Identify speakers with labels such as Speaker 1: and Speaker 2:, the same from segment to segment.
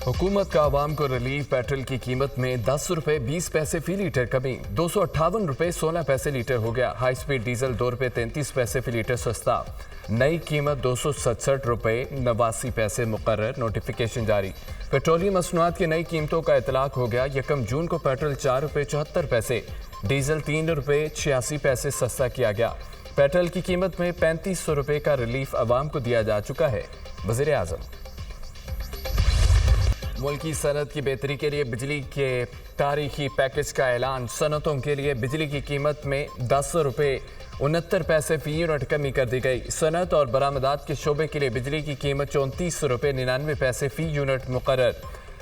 Speaker 1: हुकूमत का आवाम को रिलीफ। पेट्रोल की कीमत में 10 रुपये 20 पैसे फी लीटर कमी, 258 रुपये 16 पैसे लीटर हो गया। हाई स्पीड डीजल 2 रुपये 33 पैसे फी लीटर सस्ता, नई कीमत 267 रुपये 89 पैसे मुकर्रर। नोटिफिकेशन जारी। पेट्रोलियम मसनूआत की नई कीमतों का इतलाक हो गया। 1 जून को पेट्रोल 4 रुपये 74 पैसे, डीजल 3 रुपये 86 पैसे सस्ता किया गया। पेट्रोल की कीमत में 3500 रुपये का रिलीफ आवाम को दिया जा चुका है। वज़ीर आज़म मुल्की सनत की बेहतरी के लिए बिजली के तारीखी पैकेज का ऐलान। सनतों के लिए बिजली की कीमत में 10 रुपये 69 पैसे फी यूनिट कमी कर दी गई। सनत और बरामदात के शोबे के लिए बिजली की कीमत 34 रुपये 99 पैसे फी यूनिट मुकर्रर।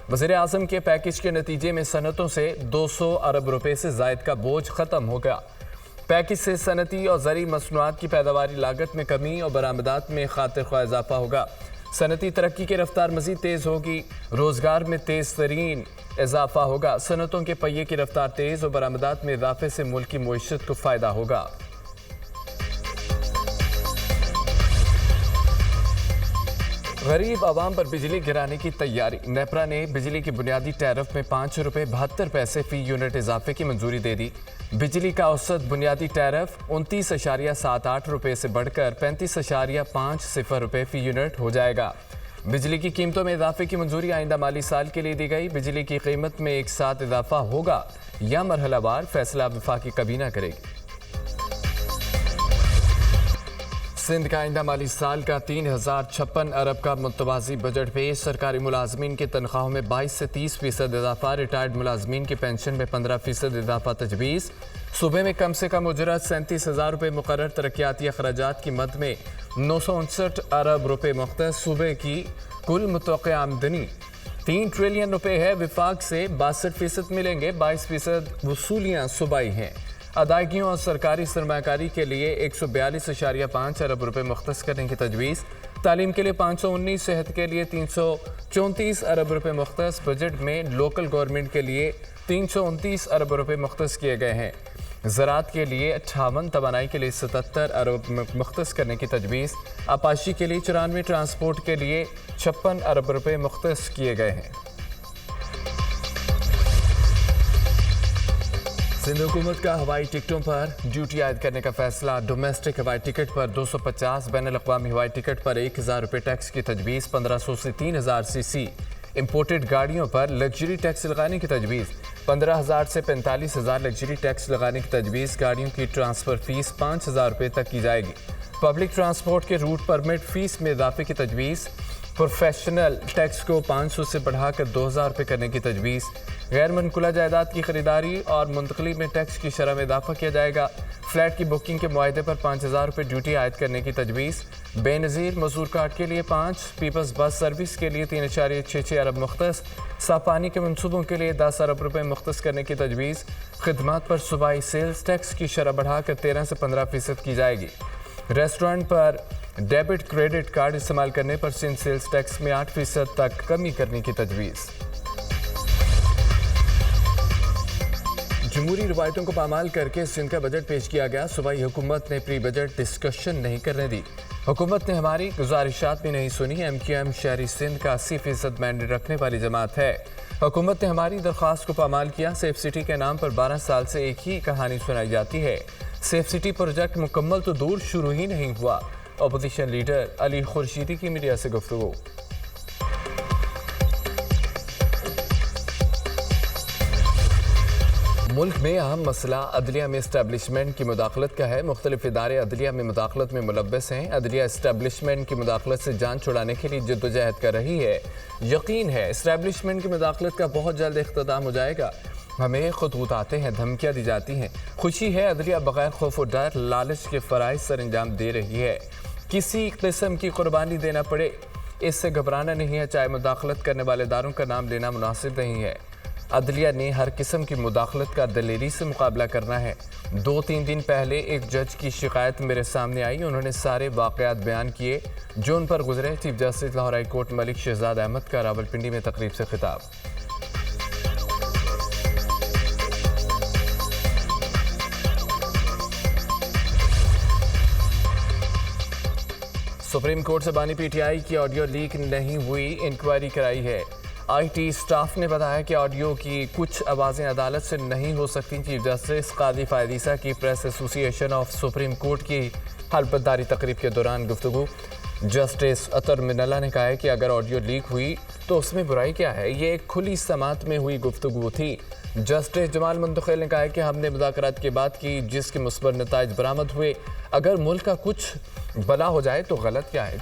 Speaker 1: वज़ीर आज़म के पैकेज के नतीजे में सनतों से 200 अरब रुपये से ज़ायद का बोझ ख़त्म हो गया। पैकेज से सनती और ज़री मसनूआत की पैदावारी लागत में कमी और बरामदात में खातिर ख्वाह इजाफा होगा। सनती तरक्की की रफ्तार मज़ीद तेज़ होगी। रोज़गार में तेज़ तरीन इजाफा होगा। सनतों के पहिए की रफ्तार तेज़ और बरामदात में इजाफे से मुल्क की मईशत को फ़ायदा होगा। गरीब आवाम पर बिजली गिराने की तैयारी। नेपरा ने बिजली की बुनियादी टैरिफ में 5 रुपये 72 पैसे फी यूनिट इजाफे की मंजूरी दे दी। बिजली का औसत बुनियादी टैरिफ 29.78 रुपये से बढ़कर 35.50 रुपये फी यूनिट हो जाएगा। बिजली की कीमतों में इजाफे की मंजूरी आइंदा माली साल के लिए दी गई। बिजली की कीमत में एक साथ इजाफा होगा या मरहलावार, फैसला वफाकी काबीना करेगी। सिंध का आइंदा माली साल का 3056 अरब का मुतवाज़ी बजट पेश। सरकारी मुलाजमीन की तनख्वाहों में 22 से 30% इजाफा। रिटायर्ड मुलाजमीन की पेंशन में 15% इजाफा तजवीज़। सूबे में कम से कम उजरत 37,000 रुपये मुकर्रर। तरक्याती अखराजात की मद में 959 अरब रुपये मुख्तस। सूबे की कुल मुतवक्किया आमदनी 3 ट्रिलियन रुपये है। विफाक से 62% मिलेंगे, 22% वसूलियाँ सूबाई हैं। अदायगियों और सरकारी सरमाकारी के लिए 142.5 अरब रुपये मुख्तस करने की तजवीज़। तालीम के लिए 519, सेहत के लिए 334 अरब रुपये मुख्तस। बजट में लोकल गवर्नमेंट के लिए 329 अरब रुपये मुख्तस किए गए हैं। ज़राअत के लिए 58, तवानाई के लिए 77 अरब मुख्तस करने की तजवीज़। आपाशी के लिए 94, ट्रांसपोर्ट के लिए 56 अरब रुपये मुख्तस किए गए हैं। सिंध हुकूमत का हवाई टिकटों पर ड्यूटी आयद करने का फैसला। डोमेस्टिक हवाई टिकट पर 250, बैन अल-अक़वामी हवाई टिकट पर 1000 रुपये टैक्स की तजवीज़। 1500 से 3000 सीसी इम्पोर्टेड गाड़ियों पर लग्जरी टैक्स लगाने की तजवीज़। 15,000 से 45,000 लग्जरी टैक्स लगाने की तजवीज़। गाड़ियों की ट्रांसफ़र फ़ीस 5,000 रुपये तक की जाएगी। पब्लिक ट्रांसपोर्ट के रूट परमिट फ़ीस में इजाफे की तजवीज़। प्रोफेशनल टैक्स को 500 से बढ़ाकर 2,000 रुपये करने की तजवीज़। गैर मनकुला जायदाद की खरीदारी और मुंतकली में टैक्स की शरह में इजाफा किया जाएगा। फ्लैट की बुकिंग के मुआहदे पर 5,000 रुपये ड्यूटी आयद करने की तजवीज़। बेनज़ीर मजदूर कार्ड के लिए 5, पीपल्स बस सर्विस के लिए 3.66 अरब मुख्तस। साफ पानी के मनसूबों के लिए 10 अरब रुपये मुख्तस करने की तजवीज़। खिदमात पर सूबाई सेल्स टैक्स की शरह बढ़ाकर 13 से 15% की जाएगी। रेस्टोरेंट पर डेबिट क्रेडिट कार्ड इस्तेमाल करने पर सिंध सेल्स टैक्स में 8% तक कमी करने की तजवीज़। जमहूरी रवायतों को पामाल करके सिंध का बजट पेश किया गया। सूबाई हुकूमत ने प्री बजट डिस्कशन नहीं करने दी। हुकूमत ने हमारी गुजारिशात भी नहीं सुनी। MQM शहरी सिंध का 80% मैंडेट रखने वाली जमात है। हुकूमत ने हमारी दरख्वास्त को पामाल किया। सेफ सिटी के नाम पर 12 साल से एक ही कहानी सुनाई जाती है। सेफ सिटी प्रोजेक्ट मुकम्मल तो दूर, शुरू ही नहीं हुआ। अपोजिशन लीडर अली खुर्शीदी की मीडिया से गुफ्तगू। मुल्क में अहम मसला अदलिया में इस्टेब्लिशमेंट की मुदाखलत का है। मुख्तलिफ इदारे अदलिया में मुदाखलत में मुलव्वस हैं। अदलिया इस्टेब्लिशमेंट की मुदाखलत से जान छुड़ाने के लिए जद्दोजहद कर रही है। यकीन है इस्टेब्लिशमेंट की मुदाखलत का बहुत जल्द इख्तिताम हो जाएगा। हमें खुतूत आते हैं, धमकियाँ दी जाती हैं। खुशी है अदलिया बगैर खौफ और डर, लालच के फ़राइज़ सर अंजाम दे रही है। किसी किस्म की कुर्बानी देना पड़े, इससे घबराना नहीं है। चाहे मुदाखलत करने वाले इदारों का नाम लेना मुनासिब नहीं है। अदलिया ने हर किस्म की मुदाखलत का दलेरी से मुकाबला करना है। 2-3 दिन पहले एक जज की शिकायत मेरे सामने आई। उन्होंने सारे वाक़यात बयान किए जो उन पर गुजरे। Chief justice Lahore high court Malik Shahzad Ahmad का रावलपिंडी में तकरीब से खिताब। सुप्रीम कोर्ट से बानी PTI की ऑडियो लीक नहीं हुई, इंक्वायरी कराई है। IT سٹاف نے بتایا کہ آڈیو کی کچھ آوازیں عدالت سے نہیں ہو سکتی۔ چیف جسٹس قاضی فائد عیسیٰ کی پریس ایسوسی ایشن آف سپریم کورٹ کی حلفتداری تقریب کے دوران گفتگو۔ جسٹس اطہر من اللہ نے کہا ہے کہ اگر آڈیو لیک ہوئی تو اس میں برائی کیا ہے، یہ ایک کھلی سماعت میں ہوئی گفتگو تھی۔ جسٹس جمال منتخیل نے کہا ہے کہ ہم نے مذاکرات کی بات کی جس کے مثبت نتائج برآمد ہوئے، اگر ملک کا کچھ بلا ہو جائے تو غلط کیا ہے۔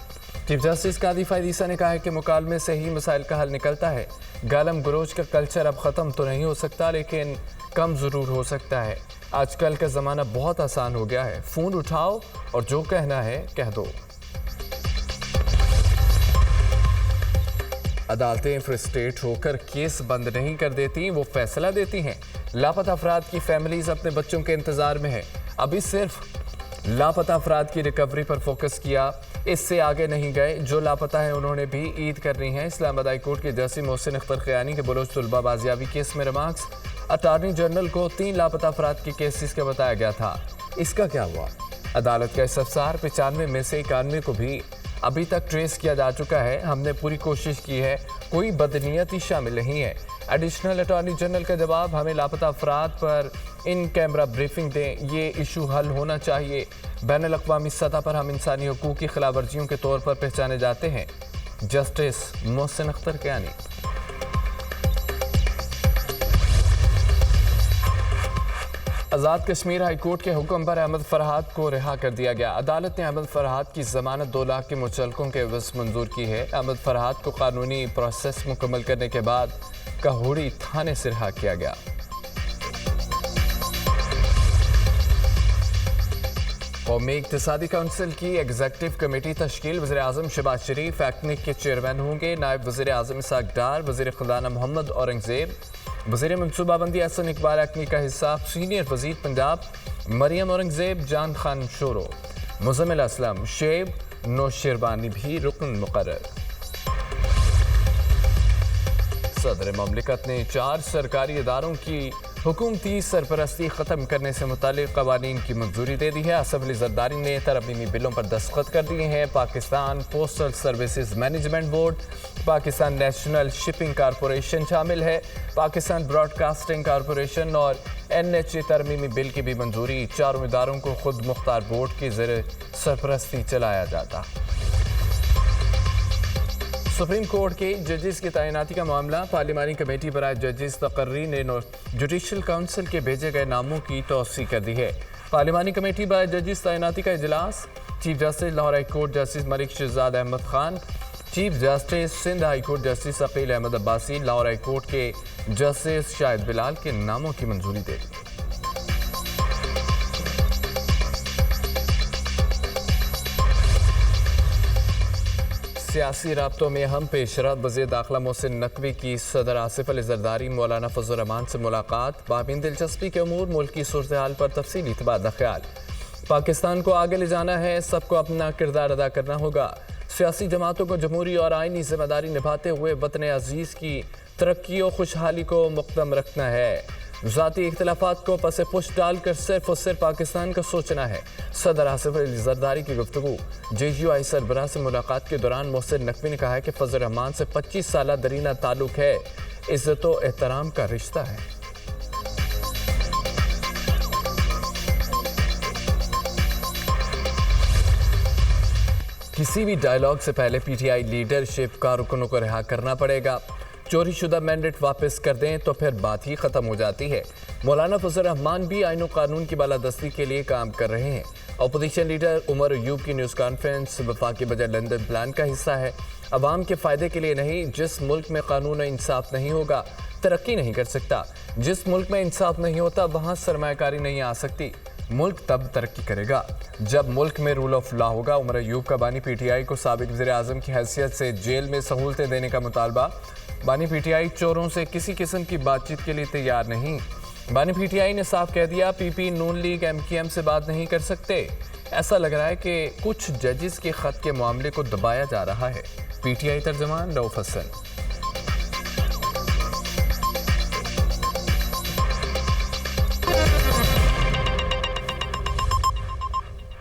Speaker 1: چیف جسٹس قاضی فائد عیسیٰ نے کہا ہے کہ مکالمے سے ہی مسائل کا حل نکلتا ہے۔ گالم گلوچ کا کلچر اب ختم تو نہیں ہو سکتا لیکن کم ضرور ہو سکتا ہے۔ آج کل کا زمانہ بہت آسان ہو گیا ہے، فون اٹھاؤ اور جو کہنا ہے کہہ دو۔ عدالتیں فرسٹریٹ ہو کر کیس بند نہیں کر دیتی، وہ فیصلہ دیتی ہیں۔ لاپتہ افراد کی فیملیز اپنے بچوں کے انتظار میں ہیں۔ ابھی صرف لاپتہ افراد کی ریکوری پر فوکس کیا، اس سے آگے نہیں گئے۔ جو لاپتہ ہیں انہوں نے بھی عید کرنی ہے۔ اسلام آباد ہائی کورٹ کے جج محسن اختر خیانی کے بلوچ طلبہ بازیابی کیس میں ریمارکس۔ اٹارنی جنرل کو 3 لاپتہ افراد کے کیسز کا بتایا گیا تھا، اس کا کیا ہوا؟ عدالت کا استفسار 95 میں سے 91 کو بھی ابھی تک ٹریس کیا جا چکا ہے۔ ہم نے پوری کوشش کی ہے، کوئی بدنیتی شامل نہیں ہے۔ ایڈیشنل اٹارنی جنرل کا جواب، ہمیں لاپتہ افراد پر ان کیمرہ بریفنگ دیں، یہ ایشو حل ہونا چاہیے۔ بین الاقوامی سطح پر ہم انسانی حقوق کی خلاف ورزیوں کے طور پر پہچانے جاتے ہیں۔ Justice Mohsin Akhtar خیانی۔ Azad Kashmir high court کے حکم پر احمد فرحات کو رہا کر دیا گیا۔ عدالت نے احمد فرحات کی ضمانت 2 لاکھ کے مچلقوں کے عوض منظور کی ہے۔ احمد فرحات کو قانونی پروسیس مکمل کرنے کے بعد کہوڑی تھانے سے رہا کیا گیا۔ قومی اقتصادی کونسل کی ایگزیکٹو کمیٹی تشکیل، وزیر اعظم شہباز شریف ایکنک کے چیئرمین ہوں گے۔ نائب وزیر اعظم اسحاق ڈار، وزیر خزانہ محمد اورنگزیب، وزیر منصوبہ بندی احسن اقبال ایکنک کا حصہ، سینئر وزیر پنجاب مریم اورنگزیب، جان خان شورو، مزمل اسلم، شیب نوشیروانی بھی رکن مقرر۔ صدر مملکت نے 4 سرکاری اداروں کی حکومتی سرپرستی ختم کرنے سے متعلق قوانین کی منظوری دے دی ہے۔ اسمبلی زرداری نے ترمیمی بلوں پر دستخط کر دیے ہیں۔ Pakistan postal services management board, Pakistan national shipping corporation شامل ہے، پاکستان براڈ کاسٹنگ کارپوریشن اور NHA ترمیمی بل کی بھی منظوری۔ 4 اداروں کو خود مختار بورڈ کی زیر سرپرستی چلایا جاتا۔ سپریم کورٹ کے ججز کی تعیناتی کا معاملہ، پارلیمانی کمیٹی برائے ججز تقرری نے جوڈیشل کونسل کے بھیجے گئے ناموں کی توثیق کر دی ہے۔ پارلیمانی کمیٹی برائے ججز تعیناتی کا اجلاس، chief justice Lahore high court justice Malik Shahzad Ahmed Khan, chief justice Sindh high court justice Aqeel Ahmed Abbasi, Lahore high court کے جسٹس شاہد بلال کے ناموں کی منظوری دے دی۔ سیاسی رابطوں میں اہم پیش رفت، وزیر داخلہ محسن نقوی کی صدر آصف علی زرداری مولانا فضل الرحمان سے ملاقات، بابین دلچسپی کے امور، ملک کی صورتحال پر تفصیلی تبادلہ خیال۔ پاکستان کو آگے لے جانا ہے، سب کو اپنا کردار ادا کرنا ہوگا۔ سیاسی جماعتوں کو جمہوری اور آئینی ذمہ داری نبھاتے ہوئے وطن عزیز کی ترقی و خوشحالی کو مقدم رکھنا ہے۔ ذاتی اختلافات کو پس پش ڈال کر صرف اور صرف پاکستان کا سوچنا ہے۔ صدر آصف علی زرداری کی گفتگو، JUI سربراہ سے ملاقات کے دوران محسن نقوی نے کہا ہے کہ فضل الرحمان سے 25 سالہ درینہ تعلق ہے، عزت و احترام کا رشتہ ہے۔ کسی بھی ڈائیلاگ سے پہلے PTI لیڈرشپ کارکنوں کو رہا کرنا پڑے گا۔ چوری شدہ مینڈیٹ واپس کر دیں تو پھر بات ہی ختم ہو جاتی ہے۔ مولانا فضل الرحمان بھی آئین و قانون کی بالادستی کے لیے کام کر رہے ہیں۔ اپوزیشن لیڈر عمر ایوب کی نیوز کانفرنس وفاقی بجٹ لندن پلان کا حصہ ہے۔ عوام کے فائدے کے لیے نہیں، جس ملک میں قانون و انصاف نہیں ہوگا ترقی نہیں کر سکتا۔ جس ملک میں انصاف نہیں ہوتا وہاں سرمایہ کاری نہیں آ سکتی۔ ملک تب ترقی کرے گا جب ملک میں رول آف لا ہوگا۔ عمر ایوب کا بانی PTI کو سابق وزیر اعظم کی حیثیت سے جیل میں سہولتیں دینے کا مطالبہ۔ بانی PTI چوروں سے کسی قسم کی بات چیت کے لیے تیار نہیں۔ بانی PTI نے صاف کہہ دیا PP نون لیگ MQM سے بات نہیں کر سکتے۔ ایسا لگ رہا ہے کہ کچھ ججز کے خط کے معاملے کو دبایا جا رہا ہے۔ PTI ترجمان رؤف حسن۔